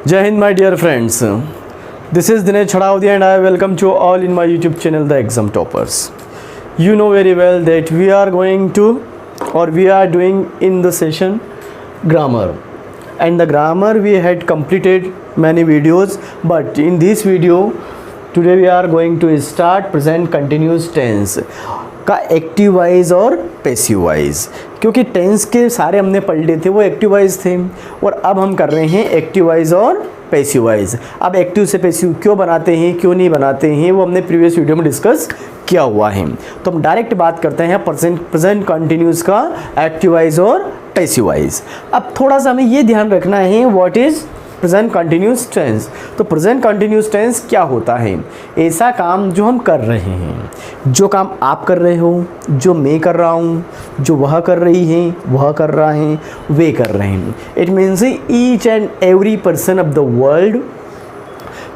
Jai Hind, my dear friends. This is Dinesh Chhadavdia and I welcome you all in my YouTube channel, The Exam Toppers. You know very well that we are doing in the session grammar. And the grammar we had completed many videos, but in this video, today we are going to start present continuous tense का active voice और passive wise, क्योंकि tense के सारे हमने पढ़ लिए थे वो एक्टिव वाइज थे और अब हम कर रहे हैं एक्टिव वाइज और पैसिव वाइज। अब एक्टिव से पैसिव क्यों बनाते हैं, क्यों नहीं बनाते हैं, वो हमने प्रीवियस वीडियो में डिस्कस किया हुआ है। तो हम डायरेक्ट बात करते हैं प्रेजेंट कंटिन्यूस का एक्टिव वाइज और पैसिव वाइज। अब थोड़ा सा हमें ये ध्यान रखना है what is present continuous tense. तो प्रेजेंट कंटिन्यूस टेंस क्या होता है? ऐसा काम जो हम कर रहे हैं, जो काम आप कर रहे हो, जो मैं कर रहा हूँ, जो वह कर रही है, वह कर रहा है, वे कर रहे हैं। It means each and every person of the world,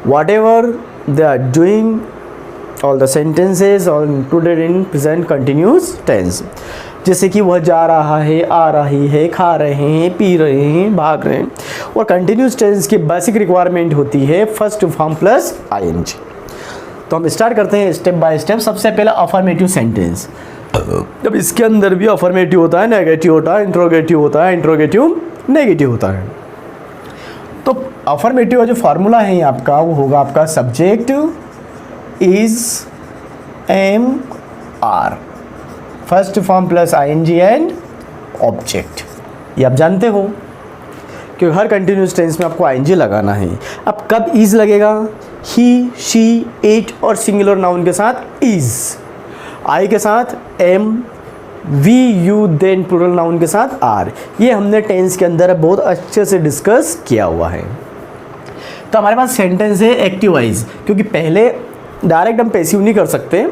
whatever they are doing, all the sentences are included in present continuous tense. जैसे कि वह जा रहा है, आ रही है, खा रहे हैं, पी रहे हैं, भाग रहे हैं। और कंटिन्यूस टेंस की बेसिक रिक्वायरमेंट होती है फर्स्ट फॉर्म प्लस आईएनजी। तो हम स्टार्ट करते हैं स्टेप बाय स्टेप। सबसे पहला अफर्मेटिव सेंटेंस। जब इसके अंदर भी अफर्मेटिव होता है, नेगेटिव होता है, इंट्रोगेटिव होता है, इंट्रोगेटिव नेगेटिव होता है। तो अफर्मेटिव का जो फार्मूला है आपका वो होगा आपका subject is am are, first form plus ING and object. ये आप जानते हो कि हर कंटिन्यूस टेंस में आपको आईएनजी लगाना है। अब कब इज लगेगा? ही, शी, इट और सिंगुलर नाउन के साथ इज, आई के साथ am, we, you, then plural noun के साथ आर। ये हमने टेंस के अंदर बहुत अच्छे से डिस्कस किया हुआ है। तो हमारे पास सेंटेंस है एक्टिव वाइज, क्योंकि पहले डायरेक्ट हम पैसिव नहीं कर सकते,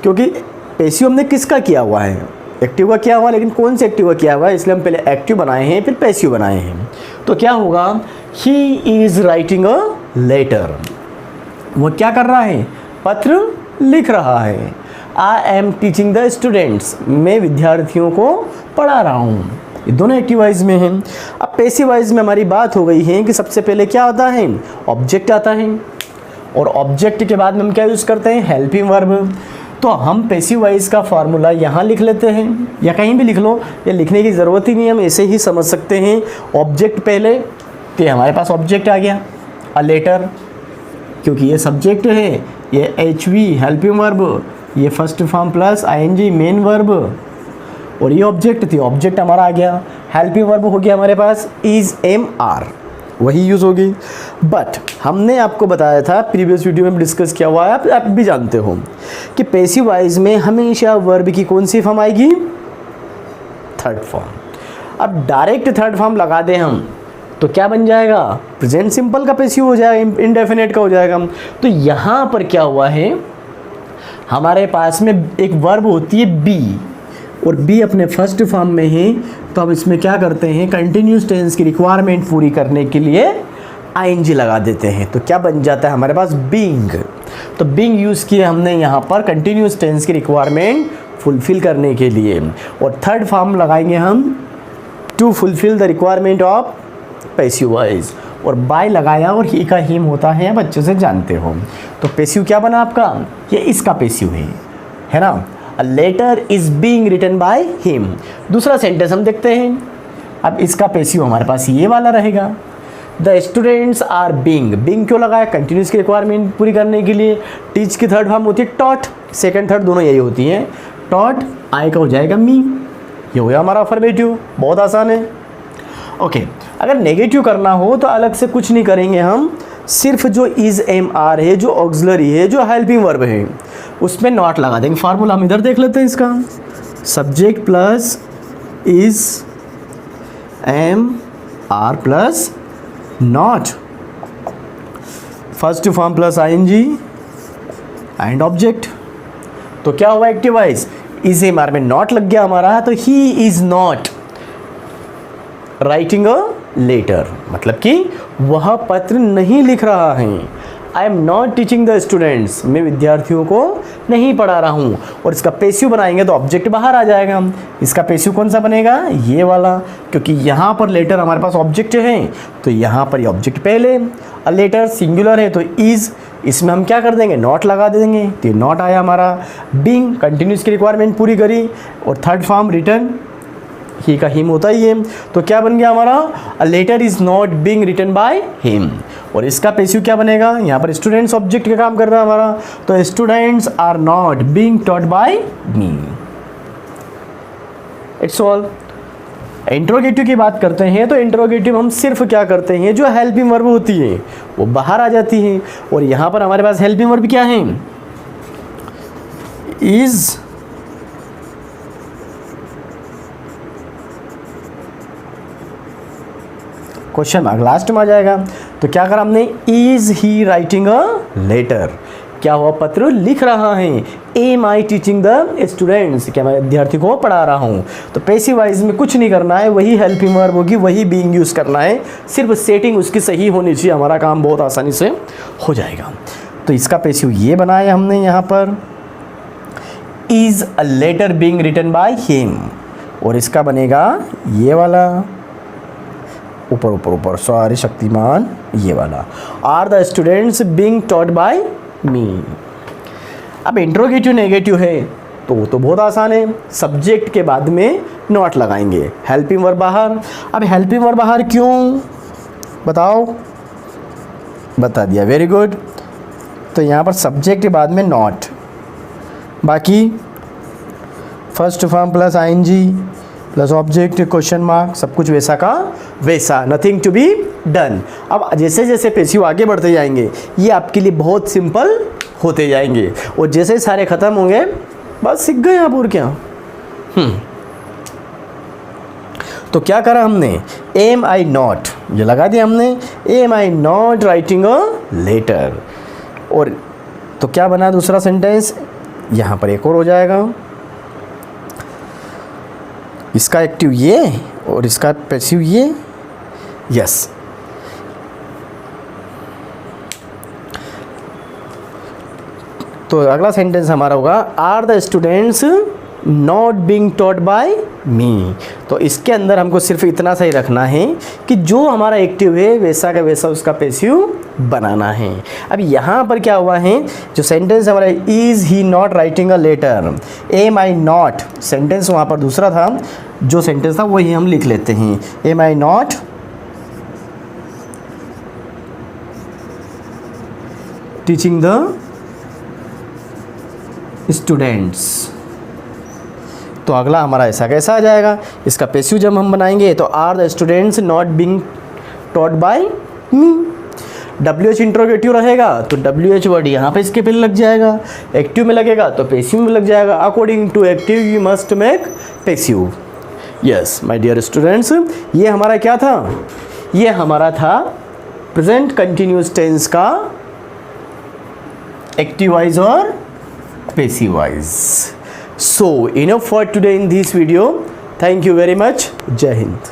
क्योंकि पैसिव हमने किसका किया हुआ है? एक्टिव का किया हुआ, लेकिन कौन से एक्टिव का किया हुआ है, इसलिए हम पहले एक्टिव बनाए हैं फिर पैसिव बनाए हैं। तो क्या होगा? He is writing a letter, वो क्या कर रहा है? पत्र लिख रहा है। I am teaching the students, मैं विद्यार्थियों को पढ़ा रहा हूँ। ये दोनों एक्टिव वाइज में हैं। अब पैसिव वाइज में हमारी बात हो गई है कि सबसे पहले क्या आता है? ऑब्जेक्ट आता है, और ऑब्जेक्ट के बाद में हम क्या यूज़ करते हैं? Helping verb. तो हम पैसिव वाइज का फार्मूला यहाँ लिख लेते हैं या कहीं भी लिख लो, ये लिखने की ज़रूरत ही नहीं, हम ऐसे ही समझ सकते हैं। ऑब्जेक्ट पहले, तो हमारे पास ऑब्जेक्ट आ गया अ लेटर, क्योंकि ये सब्जेक्ट है, ये एच वी हेल्पिंग वर्ब, ये first form plus I N G main verb, और ये ऑब्जेक्ट थी, ऑब्जेक्ट हमारा आ गया। हेल्पिंग वर्ब हो गया हमारे पास इज एम आर, वही यूज़ होगी। बट हमने आपको बताया था, प्रीवियस वीडियो में डिस्कस किया हुआ है, आप भी जानते हो कि पैसिव वाइज में हमेशा वर्ब की कौन सी फॉर्म आएगी? Third form. अब डायरेक्ट थर्ड फॉर्म लगा दें हम तो क्या बन जाएगा? प्रेजेंट सिंपल का पैसिव हो जाएगा, इंडेफिनेट का हो जाएगा। तो यहाँ पर क्या हुआ है, हमारे पास में एक वर्ब होती है बी, और बी अपने फर्स्ट फॉर्म में है, तो हम इसमें क्या करते हैं? कंटिन्यूस टेंस की रिक्वायरमेंट पूरी करने के लिए आईएनजी लगा देते हैं। तो क्या बन जाता है हमारे पास? बीइंग। तो बीइंग यूज़ किए हमने यहाँ पर कंटिन्यूस टेंस की रिक्वायरमेंट फुलफिल करने के लिए, और थर्ड फॉर्म लगाएंगे हम to fulfil the requirement of passive voice, और बाय लगाया और ही का हिम होता है, आप अच्छे से जानते हो। तो पैसिव क्या बना आपका? ये इसका पैसिव है ना? A letter is being written by him। दूसरा सेंटेंस हम देखते हैं। अब इसका पैसिव हमारे पास ये वाला रहेगा, the students are being. Being क्यों लगाया? कंटिन्यूस की रिक्वायरमेंट पूरी करने के लिए। टीच की थर्ड फॉर्म होती है टॉट, सेकंड थर्ड दोनों यही होती है। टॉट, आई का हो जाएगा मी, ये हो गया हमारा अफर्मेटिव। बहुत आसान है। ओके, अगर नेगेटिव करना हो तो अलग से कुछ नहीं करेंगे हम, सिर्फ जो इज एम आर है, जो ऑक्सिलरी है, जो हेल्पिंग वर्ब है, उसमें नॉट लगा देंगे। फार्मूला हम इधर देख लेते हैं इसका, subject plus is am are plus not, first form plus ING and object. तो क्या हुआ? Active voice is am are में नॉट लग गया हमारा, तो he is not writing a letter, मतलब कि वह पत्र नहीं लिख रहा है। I am not teaching the students, मैं विद्यार्थियों को नहीं पढ़ा रहा हूँ। और इसका पैसिव बनाएंगे तो ऑब्जेक्ट बाहर आ जाएगा। इसका पैसिव कौन सा बनेगा, ये वाला, क्योंकि यहाँ पर लेटर हमारे पास ऑब्जेक्ट है तो यहाँ पर ये ऑब्जेक्ट पहले, लेटर सिंगुलर है तो इज़, इसमें हम क्या कर देंगे, नॉट लगा देंगे, तो ये नॉट आया हमारा। बीइंग कंटिन्यूस की रिक्वायरमेंट पूरी करी। और थर्ड फॉर्म रिटर्न, ही का हिम होता ही है, तो क्या बन गया हमारा, a letter is not being written by him. और इसका पैसिव क्या बनेगा, यहाँ पर स्टूडेंट्स ऑब्जेक्ट का काम कर रहा है हमारा, तो students are not being taught by me. It's all. Interrogative की बात करते हैं तो इंट्रोगेटिव हम सिर्फ क्या करते हैं, जो हेल्पिंग वर्ब होती है वो बाहर आ जाती है। और यहाँ पर हमारे पास हेल्पिंग वर्ब क्या है, इज, क्वेश्चन मार्क लास्ट में आ जाएगा। तो क्या करा हमने, is he writing a letter, क्या हुआ, पत्र लिख रहा है। Am I teaching the students, क्या मैं विद्यार्थी को पढ़ा रहा हूँ। तो पैसिव वाइज में कुछ नहीं करना है, वही हेल्पिंग वर्ब होगी, वही बीइंग यूज़ करना है, सिर्फ सेटिंग उसकी सही होनी चाहिए, हमारा काम बहुत आसानी से हो जाएगा। तो इसका पैसिव ये बनाया हमने यहाँ पर, is a letter being written by him. और इसका बनेगा ये वाला, ऊपर ऊपर ऊपर, सॉरी शक्तिमान, ये वाला, are the students being taught by me. अब इंट्रोगेटिव नेगेटिव है तो बहुत आसान है, सब्जेक्ट के बाद में नॉट लगाएंगे, हेल्पिंग वर्ब बाहर। अब हेल्पिंग वर्ब बाहर क्यों, बताओ, बता दिया, वेरी गुड। तो यहाँ पर सब्जेक्ट के बाद में नॉट, बाकी first form plus ING plus object question mark, सब कुछ वैसा का वैसा, नथिंग टू बी डन। अब जैसे जैसे पैसिव आगे बढ़ते जाएंगे ये आपके लिए बहुत सिंपल होते जाएंगे, और जैसे सारे ख़त्म होंगे बस सीख गए आप, और क्या। तो क्या करा हमने, एम आई नॉट, ये लगा दिया हमने, am I not writing a letter. और तो क्या बना दूसरा सेंटेंस, यहाँ पर एक और हो जाएगा, इसका एक्टिव ये और इसका पैसिव ये, यस। तो अगला सेंटेंस हमारा होगा, are the students not being taught by me. तो इसके अंदर हमको सिर्फ इतना सा ही रखना है कि जो हमारा एक्टिव है वैसा का वैसा उसका पैसिव बनाना है। अब यहाँ पर क्या हुआ है, जो सेंटेंस हमारा is he not writing a letter, am I not, sentence वहाँ पर दूसरा था, जो सेंटेंस था वही हम लिख लेते हैं, am I not teaching the students. तो अगला हमारा ऐसा कैसा आ जाएगा, इसका पैसिव जब हम बनाएंगे तो are the students not being taught by me. WH interrogative रहेगा तो WH वर्ड यहाँ पे इसके पहले लग जाएगा, एक्टिव में लगेगा तो पैसिव में लग जाएगा, according to active you must make passive. Yes my dear students, ये हमारा क्या था, ये हमारा था प्रेजेंट कंटिन्यूस टेंस का एक्टिव वाइज और passive voice. So enough for today in this video. Thank you very much. Jai Hind.